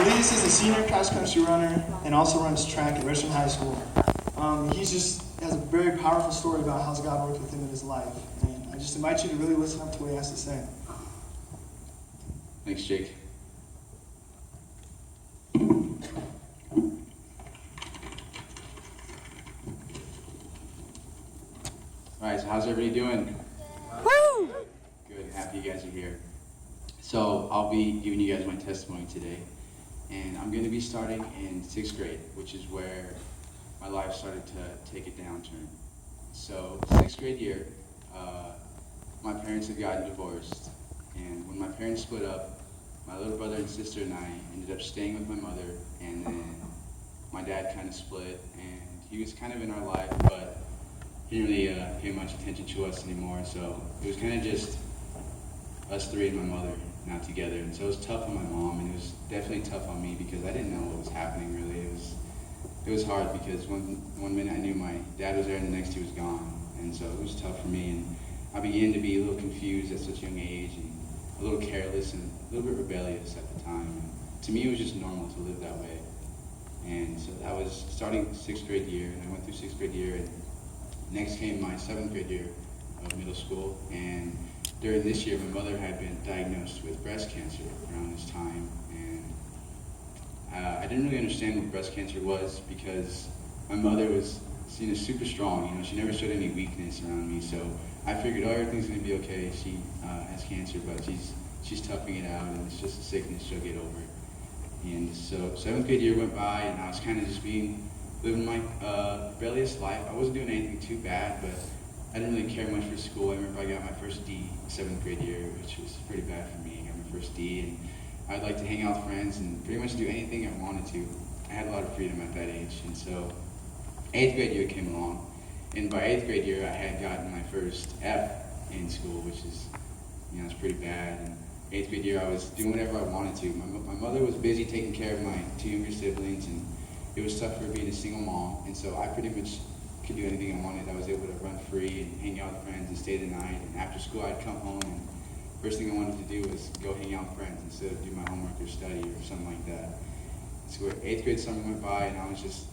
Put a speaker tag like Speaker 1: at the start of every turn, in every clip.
Speaker 1: Elias is a senior cross country runner and also runs track at Richmond High School. He just has a very powerful story about how God worked with him in his life. And I just invite you to really listen up to what he has to say.
Speaker 2: Thanks, Jake. All right, so how's everybody doing? Woo! Good, happy you guys are here. So I'll be giving you guys my testimony today. And I'm going to be starting in 6th grade, which is where my life started to take a downturn. So 6th grade year, my parents had gotten divorced. And when my parents split up, my little brother and sister and I ended up staying with my mother. And then my dad kind of split. And he was kind of in our life, but he didn't really pay much attention to us anymore. So it was kind of just us three and my mother now together. And so it was tough on my mom, and it was definitely tough on me because I didn't know what was happening really. It was hard because one minute I knew my dad was there and the next he was gone. And so it was tough for me, and I began to be a little confused at such a young age and a little careless and a little bit rebellious at the time. And to me it was just normal to live that way. And so I was starting 6th grade year, and I went through 6th grade year, and next came my 7th grade year of middle school. And during this year, my mother had been diagnosed with breast cancer around this time, and I didn't really understand what breast cancer was because my mother was seen as super strong. You know, she never showed any weakness around me, so I figured, oh, everything's gonna be okay. She has cancer, but she's toughing it out, and it's just a sickness she'll get over. And so 7th grade year went by, and I was kind of just living my rebellious life. I wasn't doing anything too bad, but I didn't really care much for school. I remember I got my first D 7th grade year, which was pretty bad for me. I got my first D, and I'd like to hang out with friends and pretty much do anything I wanted to. I had a lot of freedom at that age. And so 8th grade year came along, and by 8th grade year I had gotten my first F in school, which is, you know, it's pretty bad. And 8th grade year I was doing whatever I wanted to. My mother was busy taking care of my 2 younger siblings, and it was tough for her being a single mom, and so I pretty much could do anything I wanted. I was able to run free and hang out with friends and stay the night, and after school I'd come home, and first thing I wanted to do was go hang out with friends instead of do my homework or study or something like that. So 8th grade summer went by, and I was just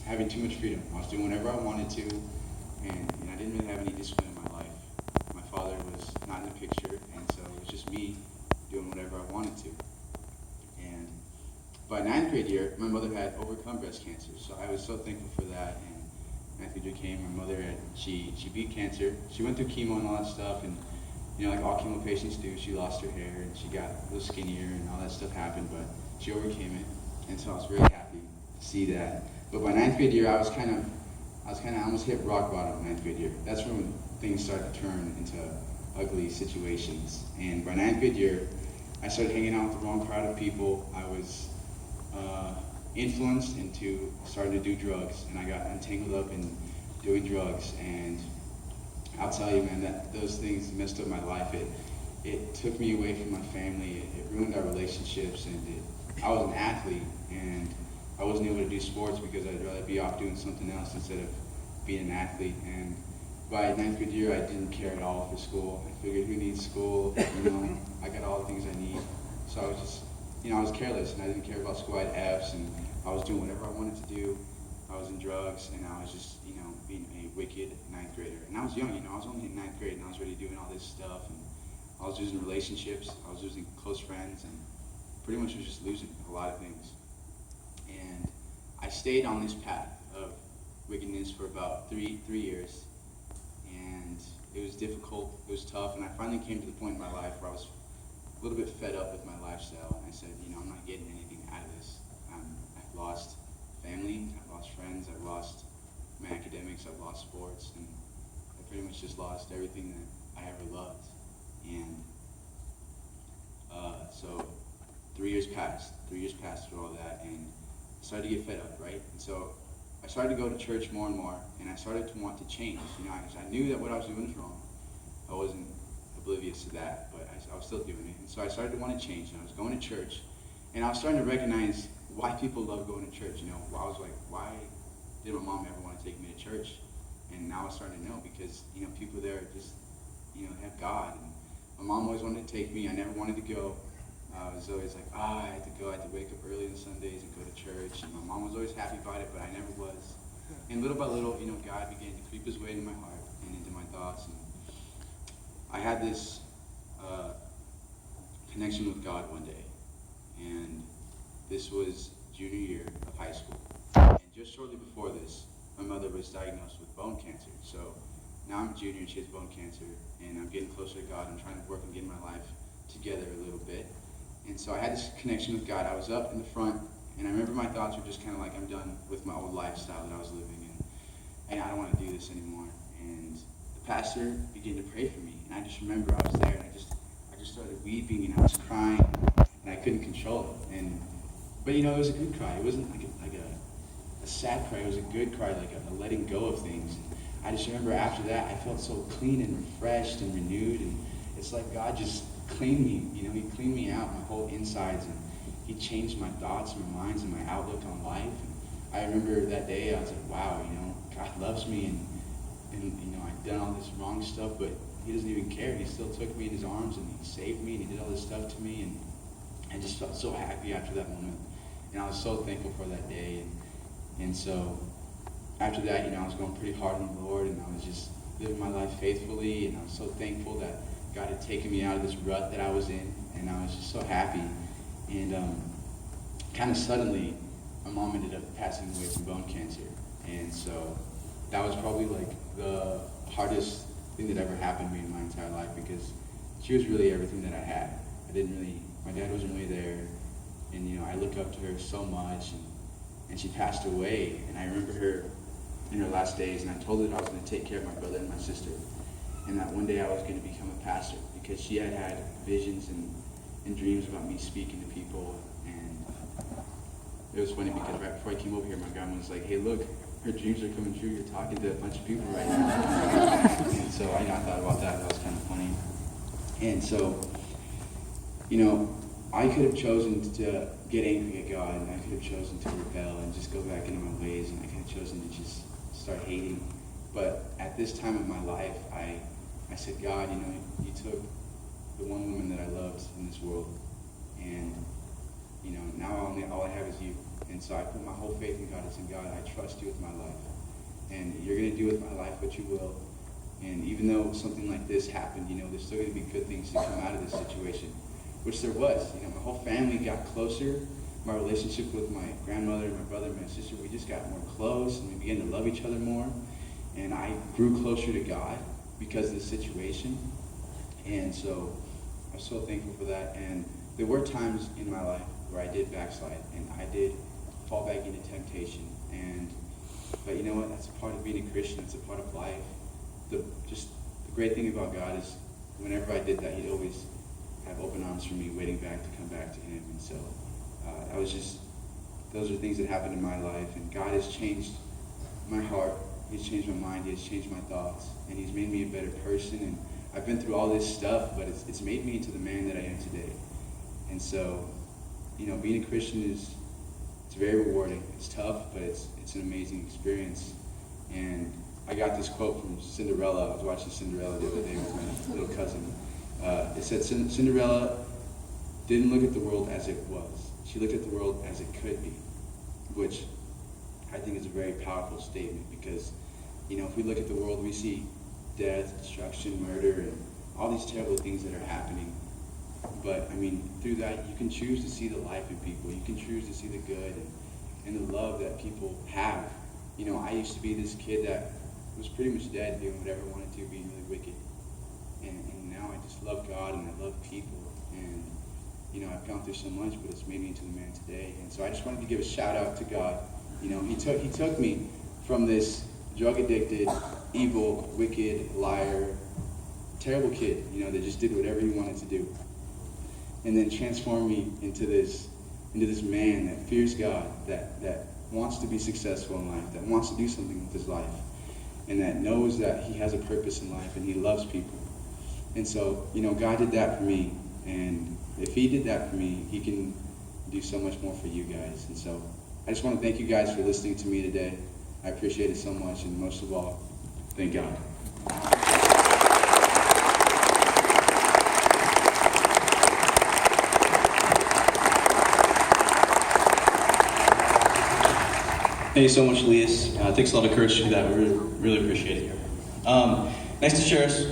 Speaker 2: having too much freedom. I was doing whatever I wanted to, and I didn't really have any discipline in my life. My father was not in the picture, and so it was just me doing whatever I wanted to. And by 9th grade year, my mother had overcome breast cancer, so I was so thankful for that. And 9th grade year came, my mother she beat cancer. She went through chemo and all that stuff, and you know, like all chemo patients do, she lost her hair and she got a little skinnier and all that stuff happened, but she overcame it, and so I was very happy to see that. But by 9th grade year, I almost hit rock bottom. 9th grade year, that's when things started to turn into ugly situations. And by 9th grade year, I started hanging out with the wrong crowd of people. I was influenced into starting to do drugs, and I got entangled up in doing drugs. And I'll tell you, man, that those things messed up my life. It took me away from my family. It ruined our relationships, and I was an athlete, and I wasn't able to do sports because I'd rather be off doing something else instead of being an athlete. And by 9th grade year, I didn't care at all for school. I figured, who needs school? You know, I got all the things I need. So I was just, you know, I was careless, and I didn't care about school. I had F's, and I was doing whatever I wanted to do. I was in drugs, and I was just, you know, being a wicked 9th grader. And I was young, you know, I was only in 9th grade, and I was already doing all this stuff. And I was losing relationships, I was losing close friends, and pretty much was just losing a lot of things. And I stayed on this path of wickedness for about three years. And it was difficult, it was tough, and I finally came to the point in my life where I was a little bit fed up with my lifestyle, and I said, you know, I'm not getting anything out of this. I've lost family, I've lost friends, I've lost my academics, I've lost sports, and I pretty much just lost everything that I ever loved. And so 3 years passed through all that, and I started to get fed up, right? And so I started to go to church more and more, and I started to want to change. You know, I knew that what I was doing was wrong. I wasn't oblivious to that, but I was still doing it. And so I started to want to change, and I was going to church, and I was starting to recognize why people love going to church. You know, I was like, why did my mom ever want to take me to church? And now I was starting to know, because, you know, people there just, you know, have God. And my mom always wanted to take me. I never wanted to go. I was always like, I had to wake up early on Sundays and go to church. And my mom was always happy about it, but I never was. And little by little, God began to creep his way into my heart and into my thoughts. And I had this connection with God one day. And this was junior year of high school. And just shortly before this, my mother was diagnosed with bone cancer. So now I'm a junior and she has bone cancer. And I'm getting closer to God. I'm trying to work on getting my life together a little bit. And so I had this connection with God. I was up in the front, and I remember my thoughts were just kind of like, I'm done with my old lifestyle that I was living in, and I don't want to do this anymore. And the pastor began to pray for me, and I just remember I was there, and I just started weeping, and I was crying, and I couldn't control it. But it was a good cry. It wasn't like a sad cry. It was a good cry, like a letting go of things. I just remember after that, I felt so clean and refreshed and renewed, and it's like God just cleaned me, he cleaned me out, my whole insides, and he changed my thoughts, my minds, and my outlook on life. And I remember that day, I was like, wow, God loves me, and I'd done all this wrong stuff, but he doesn't even care. He still took me in his arms, and he saved me, and he did all this stuff to me, and I just felt so happy after that moment, and I was so thankful for that day. And so after that, I was going pretty hard on the Lord, and I was just living my life faithfully, and I was so thankful that God had taken me out of this rut that I was in, and I was just so happy. And kind of suddenly, my mom ended up passing away from bone cancer. And so that was probably like the hardest thing that ever happened to me in my entire life, because she was really everything that I had. My dad wasn't really there, and I look up to her so much, and she passed away. And I remember her in her last days, and I told her that I was going to take care of my brother and my sister, and that one day I was going to become a pastor, because she had visions and dreams about me speaking to people. And it was funny because right before I came over here, my grandma was like, hey, look, her dreams are coming true. You're talking to a bunch of people right now. And so I thought about that. That was kind of funny. And so, I could have chosen to get angry at God, and I could have chosen to rebel and just go back into my ways, and I could have chosen to just start hating. But at this time of my life, I said, God, you took the one woman that I loved in this world, and now all I have is you. And so I put my whole faith in God. I said, God, I trust you with my life, and you're going to do with my life what you will. And even though something like this happened, there's still going to be good things to come out of this situation, which there was. My whole family got closer. My relationship with my grandmother, my brother, and my sister, we just got more close, and we began to love each other more. And I grew closer to God because of the situation. And so I'm so thankful for that. And there were times in my life where I did backslide, and I did fall back into temptation. But you know what? That's a part of being a Christian. It's a part of life. The great thing about God is whenever I did that, he'd always have open arms for me, waiting back to come back to him. And so those are things that happened in my life. And God has changed my heart. He's changed my mind. He has changed my thoughts. And he's made me a better person. And I've been through all this stuff, but it's made me into the man that I am today. And so, being a Christian it's very rewarding. It's tough, but it's an amazing experience. And I got this quote from Cinderella. I was watching Cinderella the other day with my little cousin. It said, Cinderella didn't look at the world as it was. She looked at the world as it could be, which I think is a very powerful statement, because, if we look at the world, we see death, destruction, murder, and all these terrible things that are happening. But, through that, you can choose to see the life in people. You can choose to see the good and the love that people have. I used to be this kid that was pretty much dead, doing whatever I wanted to, being really wicked. And now I just love God, and I love people. And, I've gone through so much, but it's made me into the man today. And so I just wanted to give a shout out to God. He took me from this drug-addicted, evil, wicked, liar, terrible kid, that just did whatever he wanted to do, and then transformed me into this man that fears God, that wants to be successful in life, that wants to do something with his life, and that knows that he has a purpose in life and he loves people. And so, God did that for me, and if he did that for me, he can do so much more for you guys. And so I just want to thank you guys for listening to me today. I appreciate it so much, and most of all, thank God.
Speaker 3: Thank you so much, Elias. It takes a lot of courage to do that. We really appreciate it here. Next to share us